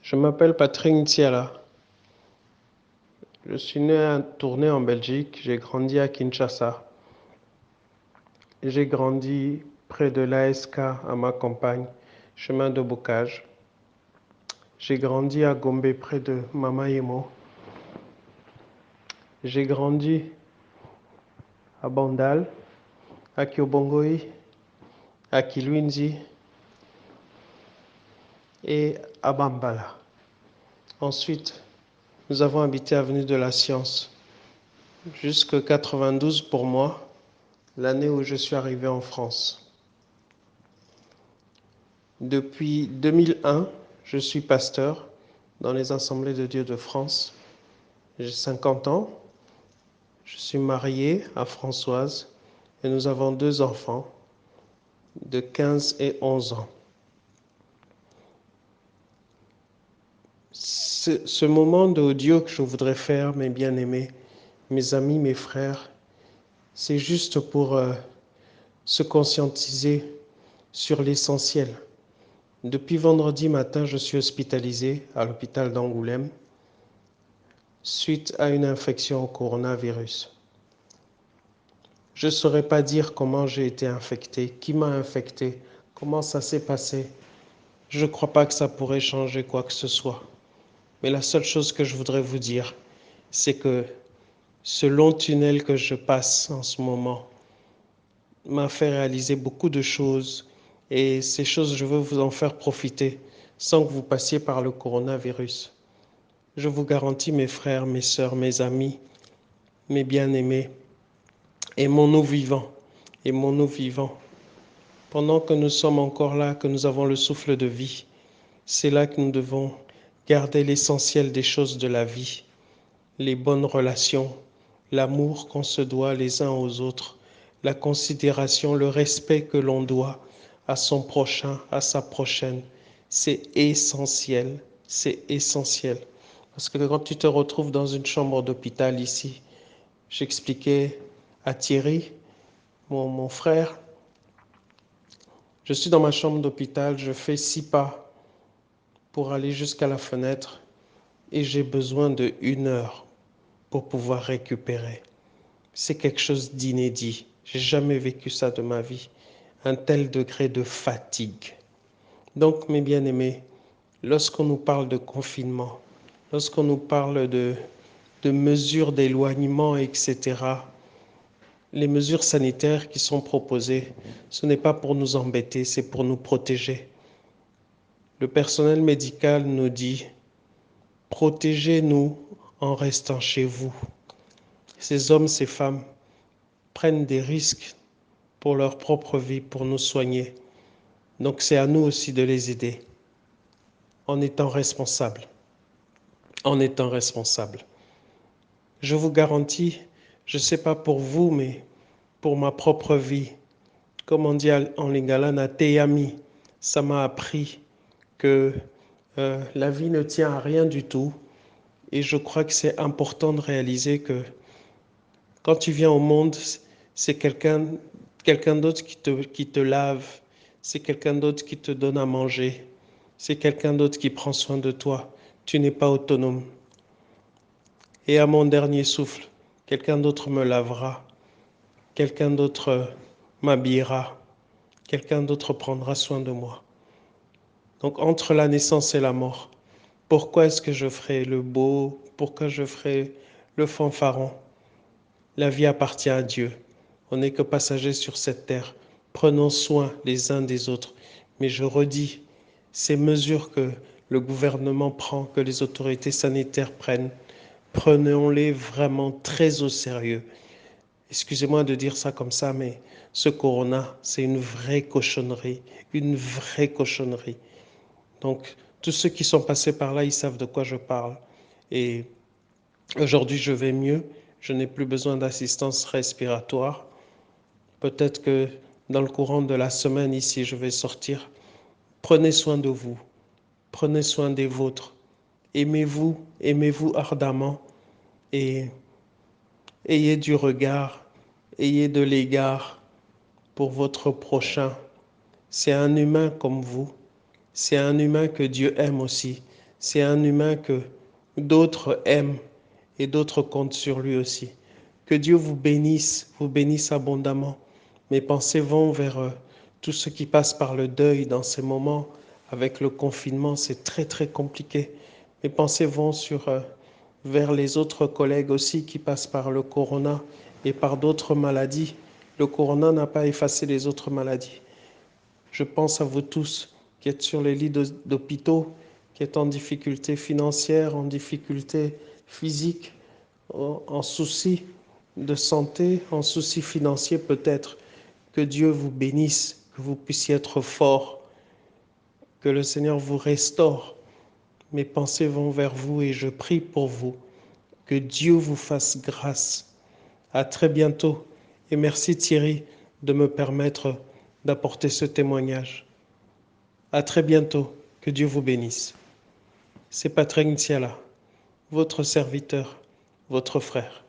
Je m'appelle Patrick Ntiala. Je suis né à Tournai en Belgique. J'ai grandi à Kinshasa. J'ai grandi près de l'ASK à ma campagne, chemin de Bocage. J'ai grandi à Gombe près de Mamaimo. J'ai grandi à Bandal, à Kiobongoi, à Kilwinzi et à Bambala. Ensuite, nous avons habité avenue de la Science jusqu'en 92 pour moi, l'année où je suis arrivé en France. Depuis 2001, je suis pasteur dans les Assemblées de Dieu de France. J'ai 50 ans. Je suis marié à Françoise et nous avons 2 enfants de 15 et 11 ans. Ce moment d'audio que je voudrais faire, mes bien-aimés, mes amis, mes frères, c'est juste pour se conscientiser sur l'essentiel. Depuis vendredi matin, je suis hospitalisé à l'hôpital d'Angoulême suite à une infection au coronavirus. Je ne saurais pas dire comment j'ai été infecté, qui m'a infecté, comment ça s'est passé. Je ne crois pas que ça pourrait changer quoi que ce soit. Mais la seule chose que je voudrais vous dire, c'est que ce long tunnel que je passe en ce moment m'a fait réaliser beaucoup de choses et ces choses, je veux vous en faire profiter sans que vous passiez par le coronavirus. Je vous garantis, mes frères, mes sœurs, mes amis, mes bien-aimés, aimons-nous vivants, aimons-nous vivants. Pendant que nous sommes encore là, que nous avons le souffle de vie, c'est là que nous devons garder l'essentiel des choses de la vie, les bonnes relations, l'amour qu'on se doit les uns aux autres, la considération, le respect que l'on doit à son prochain, à sa prochaine. C'est essentiel, c'est essentiel. Parce que quand tu te retrouves dans une chambre d'hôpital ici, j'expliquais à Thierry, mon frère, je suis dans ma chambre d'hôpital, je fais 6 pas pour aller jusqu'à la fenêtre et j'ai besoin de 1 heure pour pouvoir récupérer. C'est quelque chose d'inédit. J'ai jamais vécu ça de ma vie. Un tel degré de fatigue. Donc, mes bien-aimés, lorsqu'on nous parle de confinement, lorsqu'on nous parle de mesures d'éloignement, etc., les mesures sanitaires qui sont proposées, ce n'est pas pour nous embêter, c'est pour nous protéger. Le personnel médical nous dit, protégez-nous en restant chez vous. Ces hommes, ces femmes prennent des risques pour leur propre vie, pour nous soigner. Donc c'est à nous aussi de les aider en étant responsables. En étant responsables. Je vous garantis, je ne sais pas pour vous, mais pour ma propre vie, comme on dit en lingala, na teyami, ça m'a appris que la vie ne tient à rien du tout. Et je crois que c'est important de réaliser que quand tu viens au monde, c'est quelqu'un d'autre qui te lave, c'est quelqu'un d'autre qui te donne à manger, c'est quelqu'un d'autre qui prend soin de toi. Tu n'es pas autonome. Et à mon dernier souffle, quelqu'un d'autre me lavera, quelqu'un d'autre m'habillera, quelqu'un d'autre prendra soin de moi. Donc entre la naissance et la mort, pourquoi est-ce que je ferai le beau? Pourquoi je ferai le fanfaron? La vie appartient à Dieu. On n'est que passagers sur cette terre. Prenons soin les uns des autres. Mais je redis, ces mesures que le gouvernement prend, que les autorités sanitaires prennent, prenons-les vraiment très au sérieux. Excusez-moi de dire ça comme ça, mais ce corona, c'est une vraie cochonnerie. Une vraie cochonnerie. Donc, tous ceux qui sont passés par là, ils savent de quoi je parle. Et aujourd'hui, je vais mieux. Je n'ai plus besoin d'assistance respiratoire. Peut-être que dans le courant de la semaine ici, je vais sortir. Prenez soin de vous. Prenez soin des vôtres. Aimez-vous, aimez-vous ardemment et ayez du regard, ayez de l'égard pour votre prochain. C'est un humain comme vous. C'est un humain que Dieu aime aussi. C'est un humain que d'autres aiment et d'autres comptent sur lui aussi. Que Dieu vous bénisse abondamment. Mes pensées vont vers tous ceux qui passent par le deuil dans ces moments. Avec le confinement, c'est très très compliqué. Mes pensées vont vers les autres collègues aussi qui passent par le corona et par d'autres maladies. Le corona n'a pas effacé les autres maladies. Je pense à vous tous qui êtes sur les lits d'hôpitaux, qui êtes en difficulté financière, en difficulté physique, en souci de santé, en souci financier peut-être. Que Dieu vous bénisse, que vous puissiez être forts, que le Seigneur vous restaure. Mes pensées vont vers vous et je prie pour vous. Que Dieu vous fasse grâce. À très bientôt et merci Thierry de me permettre d'apporter ce témoignage. À très bientôt. Que Dieu vous bénisse. C'est Patrick Ntiala, votre serviteur, votre frère.